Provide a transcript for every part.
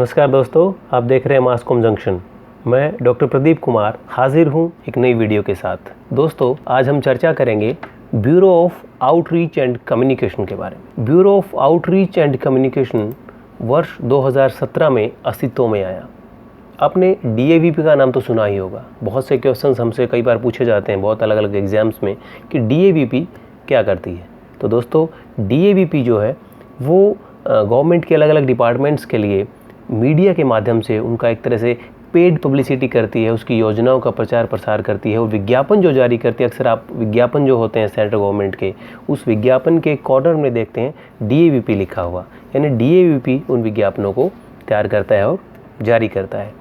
नमस्कार दोस्तों, आप देख रहे हैं मासकॉम जंक्शन। मैं डॉक्टर प्रदीप कुमार हाजिर हूं एक नई वीडियो के साथ। दोस्तों, आज हम चर्चा करेंगे bureau of outreach and communication के बारे में। Bureau of outreach and communication वर्ष 2017 में अस्तित्व में आया। आपने DAVP का नाम तो सुना ही होगा। बहुत से क्वेश्चंस हमसे कई बार पूछे जाते हैं बहुत अलग अलग एग्जाम्स में कि DAVP क्या करती है। तो दोस्तों, DAVP जो है वो गवर्नमेंट के अलग अलग डिपार्टमेंट्स के लिए मीडिया के माध्यम से उनका एक तरह से पेड पब्लिसिटी करती है, उसकी योजनाओं का प्रचार प्रसार करती है और विज्ञापन जो जारी करती है। अक्सर आप विज्ञापन जो होते हैं सेंट्रल गवर्नमेंट के, उस विज्ञापन के कॉर्नर में देखते हैं DAVP लिखा हुआ, यानी DAVP उन विज्ञापनों को तैयार करता है और जारी करता है।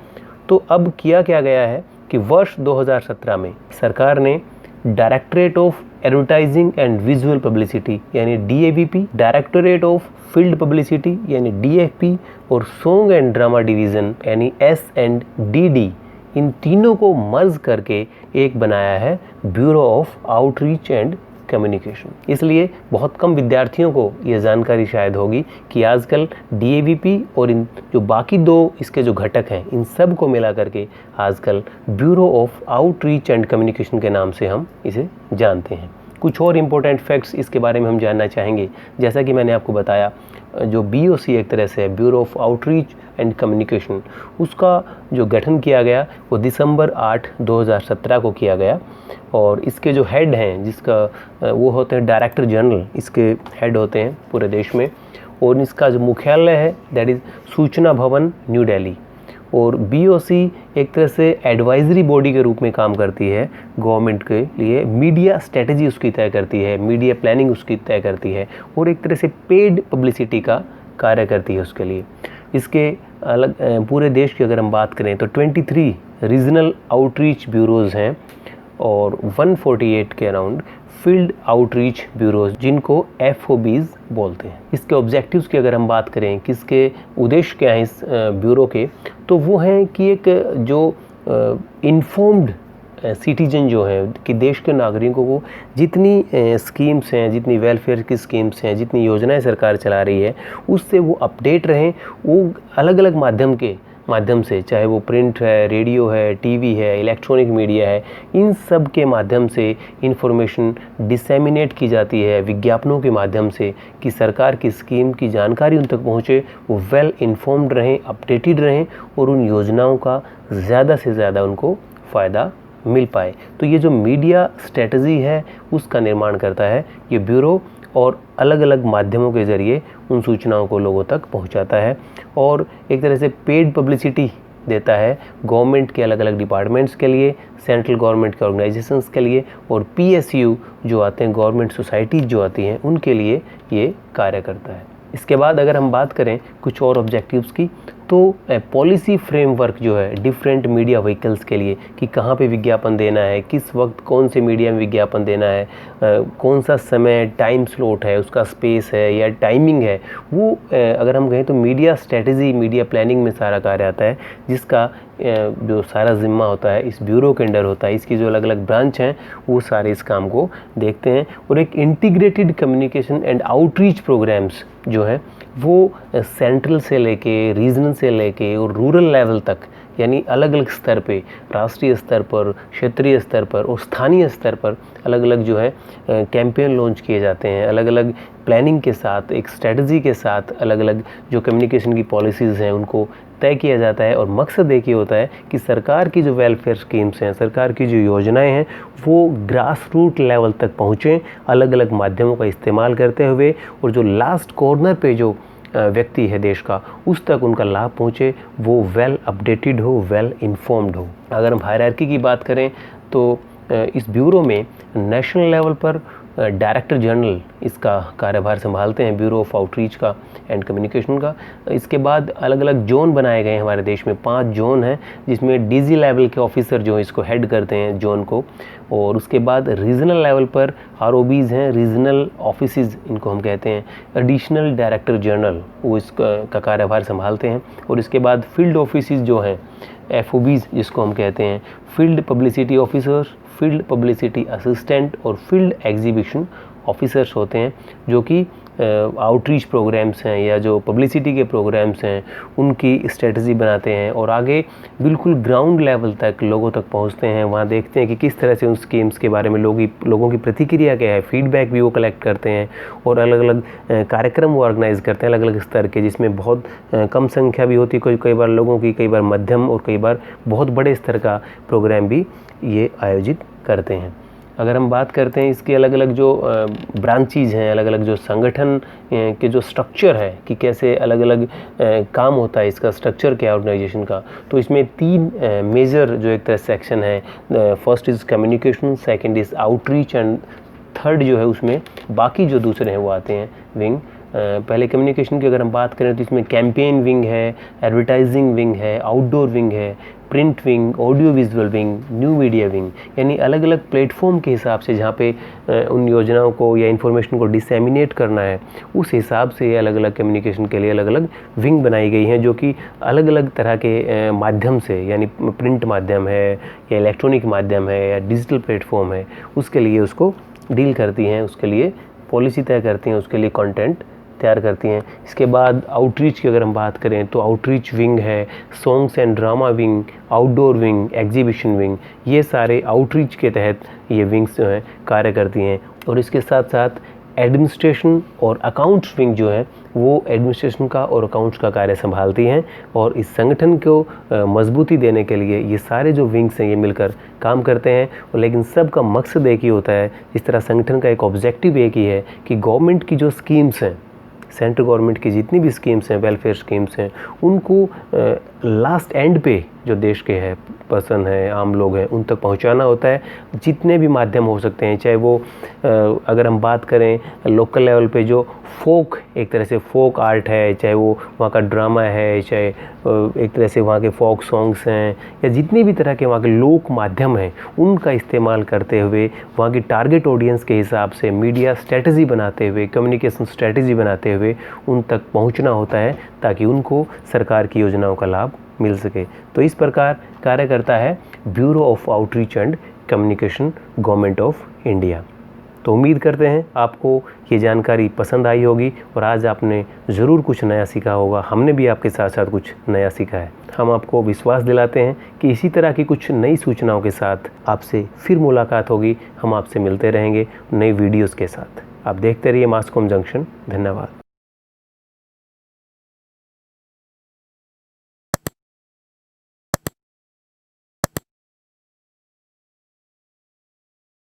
तो अब किया क्या गया है कि वर्ष 2017 में सरकार ने directorate of advertising and visual publicity यानी DAVP, directorate of field publicity यानी DFP और सॉन्ग एंड ड्रामा डिवीज़न यानी S&DD, इन तीनों को मर्ज करके एक बनाया है bureau of outreach and communication. इसलिए बहुत कम विद्यार्थियों को ये जानकारी शायद होगी कि आजकल DAVP और इन जो बाकी दो इसके जो घटक हैं, इन सब को मिला करके आजकल bureau of outreach and communication के नाम से हम इसे जानते हैं। कुछ और इम्पोर्टेंट फैक्ट्स इसके बारे में हम जानना चाहेंगे। जैसा कि मैंने आपको बताया, जो BOC एक तरह से है, bureau of outreach and communication, उसका जो गठन किया गया वो दिसंबर 8, 2017 को किया गया। और इसके जो हेड हैं, जिसका वो होते हैं डायरेक्टर जनरल, इसके हेड होते हैं पूरे देश में। और इसका जो मुख्यालय है दैट इज़ सूचना भवन, न्यू दिल्ली। और BOC एक तरह से एडवाइजरी बॉडी के रूप में काम करती है गवर्नमेंट के लिए। मीडिया स्ट्रेटजी उसकी तय करती है, मीडिया प्लानिंग उसकी तय करती है और एक तरह से पेड पब्लिसिटी का कार्य करती है उसके लिए। इसके अलग पूरे देश की अगर हम बात करें तो 23 रीजनल आउटरीच ब्यूरोज़ हैं और 148 के अराउंड फील्ड आउटरीच ब्यूरोज, जिनको FOBs बोलते हैं। इसके ऑब्जेक्टिव्स की अगर हम बात करें, किसके उद्देश्य क्या हैं इस ब्यूरो के, तो वो हैं कि एक जो इन्फॉर्म्ड सिटीजन जो है कि देश के नागरिकों को जितनी स्कीम्स हैं, जितनी वेलफेयर की स्कीम्स हैं, जितनी योजनाएं सरकार चला रही है, उससे वो अपडेट रहें। वो अलग अलग माध्यम से, चाहे वो प्रिंट है, रेडियो है, TV है, इलेक्ट्रॉनिक मीडिया है, इन सब के माध्यम से इंफॉर्मेशन डिसेमिनेट की जाती है विज्ञापनों के माध्यम से कि सरकार की स्कीम की जानकारी उन तक पहुँचे, वो वेल इन्फॉर्म्ड रहें, अपडेटेड रहें और उन योजनाओं का ज़्यादा से ज़्यादा उनको फ़ायदा मिल पाए। तो ये जो मीडिया स्ट्रेटजी है उसका निर्माण करता है ये ब्यूरो और अलग अलग माध्यमों के ज़रिए उन सूचनाओं को लोगों तक पहुंचाता है और एक तरह से पेड पब्लिसिटी देता है गवर्नमेंट के अलग अलग डिपार्टमेंट्स के लिए, सेंट्रल गवर्नमेंट के ऑर्गेनाइजेशंस के लिए और PSU जो आते हैं, गवर्नमेंट सोसाइटीज़ जो आती हैं, उनके लिए ये कार्य करता है। इसके बाद अगर हम बात करें कुछ और ऑब्जेक्टिव्स की, तो पॉलिसी फ्रेमवर्क जो है डिफरेंट मीडिया व्हीकल्स के लिए कि कहाँ पे विज्ञापन देना है, किस वक्त कौन से मीडिया में विज्ञापन देना है, कौन सा समय, टाइम स्लॉट है, उसका स्पेस है या टाइमिंग है, वो अगर हम कहें तो मीडिया स्ट्रेटजी, मीडिया प्लानिंग में सारा कार्य आता है, जिसका जो सारा ज़िम्मा होता है इस ब्यूरो के अंडर होता है। इसकी जो अलग अलग ब्रांच हैं वो सारे इस काम को देखते हैं और एक integrated communication and outreach programs जो है वो सेंट्रल से लेके, रीजनल से लेके और रूरल लेवल तक, यानी अलग अलग स्तर पे, राष्ट्रीय स्तर पर, क्षेत्रीय स्तर पर और स्थानीय स्तर पर अलग अलग जो है कैंपेन लॉन्च किए जाते हैं। अलग अलग प्लानिंग के साथ, एक स्ट्रेटजी के साथ अलग अलग जो कम्युनिकेशन की पॉलिसीज़ हैं उनको तय किया जाता है और मकसद एक ही होता है कि सरकार की जो वेलफेयर स्कीम्स हैं, सरकार की जो योजनाएं हैं, वो ग्रास रूट लेवल तक पहुँचें अलग अलग माध्यमों का इस्तेमाल करते हुए, और जो लास्ट कॉर्नर पे जो व्यक्ति है देश का, उस तक उनका लाभ पहुँचे, वो वेल अपडेटेड हो, वेल इन्फॉर्म्ड हो। अगर हम हायरार्की की बात करें तो इस ब्यूरो में नेशनल लेवल पर डायरेक्टर जनरल इसका कार्यभार संभालते हैं, ब्यूरो ऑफ आउटरीच का एंड कम्युनिकेशन का। इसके बाद अलग अलग जोन बनाए गए हैं हमारे देश में, 5 जोन हैं, जिसमें DG लेवल के ऑफिसर जो इसको हेड करते हैं जोन को। और उसके बाद रीजनल लेवल पर ROBs हैं, रीजनल ऑफिसेज इनको हम कहते हैं, एडिशनल डायरेक्टर जनरल वो इसका कार्यभार संभालते हैं। और इसके बाद फील्ड ऑफिसेज जो हैं, FOBs जिसको हम कहते हैं, field publicity officer, field publicity assistant और फील्ड एग्जीबिशन ऑफिसर्स होते हैं, जो कि आउटरीच प्रोग्राम्स हैं या जो पब्लिसिटी के प्रोग्राम्स हैं उनकी स्ट्रेटजी बनाते हैं और आगे बिल्कुल ग्राउंड लेवल तक लोगों तक पहुंचते हैं। वहाँ देखते हैं कि किस तरह से उन स्कीम्स के बारे में लोगों की प्रतिक्रिया क्या है, फीडबैक भी वो कलेक्ट करते हैं और अलग अलग कार्यक्रम वो ऑर्गेनाइज़ करते हैं अलग अलग स्तर के, जिसमें बहुत कम संख्या भी होती है कई बार लोगों की, कई बार मध्यम और कई बार बहुत बड़े स्तर का प्रोग्राम भी ये आयोजित करते हैं। अगर हम बात करते हैं इसके अलग अलग जो ब्रांचेज हैं, अलग अलग जो संगठन के जो स्ट्रक्चर है कि कैसे अलग अलग काम होता है, इसका स्ट्रक्चर क्या है ऑर्गेनाइजेशन का, तो इसमें 3 मेजर जो एक तरह सेक्शन है। First is communication, second is outreach and third जो है उसमें बाकी जो दूसरे हैं वो आते हैं विंग। पहले कम्युनिकेशन की अगर हम बात करें तो इसमें कैंपेन विंग है, एडवर्टाइजिंग विंग है, आउटडोर विंग है, print wing, audio visual wing, new media wing, यानी अलग अलग प्लेटफॉर्म के हिसाब से जहाँ पे उन योजनाओं को या इन्फॉर्मेशन को डिसैमिनेट करना है उस हिसाब से अलग अलग कम्युनिकेशन के लिए अलग अलग विंग बनाई गई हैं, जो कि अलग अलग तरह के माध्यम से, यानी प्रिंट माध्यम है या इलेक्ट्रॉनिक माध्यम है या डिजिटल प्लेटफॉर्म है, उसके लिए उसको डील करती हैं, उसके लिए पॉलिसी तय करती हैं, उसके लिए कंटेंट तैयार करती हैं। इसके बाद आउटरीच की अगर हम बात करें तो आउटरीच विंग है, songs and drama wing, outdoor wing, exhibition wing, ये सारे आउटरीच के तहत ये विंग्स जो हैं कार्य करती हैं। और इसके साथ साथ एडमिनिस्ट्रेशन और अकाउंट्स विंग जो है वो एडमिनिस्ट्रेशन का और अकाउंट्स का कार्य संभालती हैं और इस संगठन को मजबूती देने के लिए ये सारे जो विंग्स हैं ये मिलकर काम करते हैं। और लेकिन सब का मकसद एक ही होता है, इस तरह संगठन का एक ऑब्जेक्टिव एक ही है कि गवर्नमेंट की जो स्कीम्स हैं, सेंट्रल गवर्नमेंट की जितनी भी स्कीम्स हैं, वेलफेयर स्कीम्स हैं, उनको लास्ट एंड पे जो देश के हैं पर्सन हैं, आम लोग हैं, उन तक पहुंचाना होता है जितने भी माध्यम हो सकते हैं। चाहे वो अगर हम बात करें लोकल लेवल पे जो फोक, एक तरह से फोक आर्ट है, चाहे वो वहाँ का ड्रामा है, चाहे एक तरह से वहाँ के फोक सॉन्ग्स हैं, या जितनी भी तरह के वहाँ के लोक माध्यम हैं, उनका इस्तेमाल करते हुए वहाँ की टारगेट ऑडियंस के हिसाब से मीडिया स्ट्रेटजी बनाते हुए, कम्युनिकेशन स्ट्रेटजी बनाते हुए उन तक पहुँचना होता है ताकि उनको सरकार की योजनाओं का लाभ मिल सके। तो इस प्रकार कार्य करता है bureau of outreach and communication, government of India. तो उम्मीद करते हैं आपको ये जानकारी पसंद आई होगी और आज आपने ज़रूर कुछ नया सीखा होगा। हमने भी आपके साथ साथ कुछ नया सीखा है। हम आपको विश्वास दिलाते हैं कि इसी तरह की कुछ नई सूचनाओं के साथ आपसे फिर मुलाकात होगी। हम आपसे मिलते रहेंगे नई वीडियोज़ के साथ। आप देखते रहिए मासकॉम जंक्शन। धन्यवाद।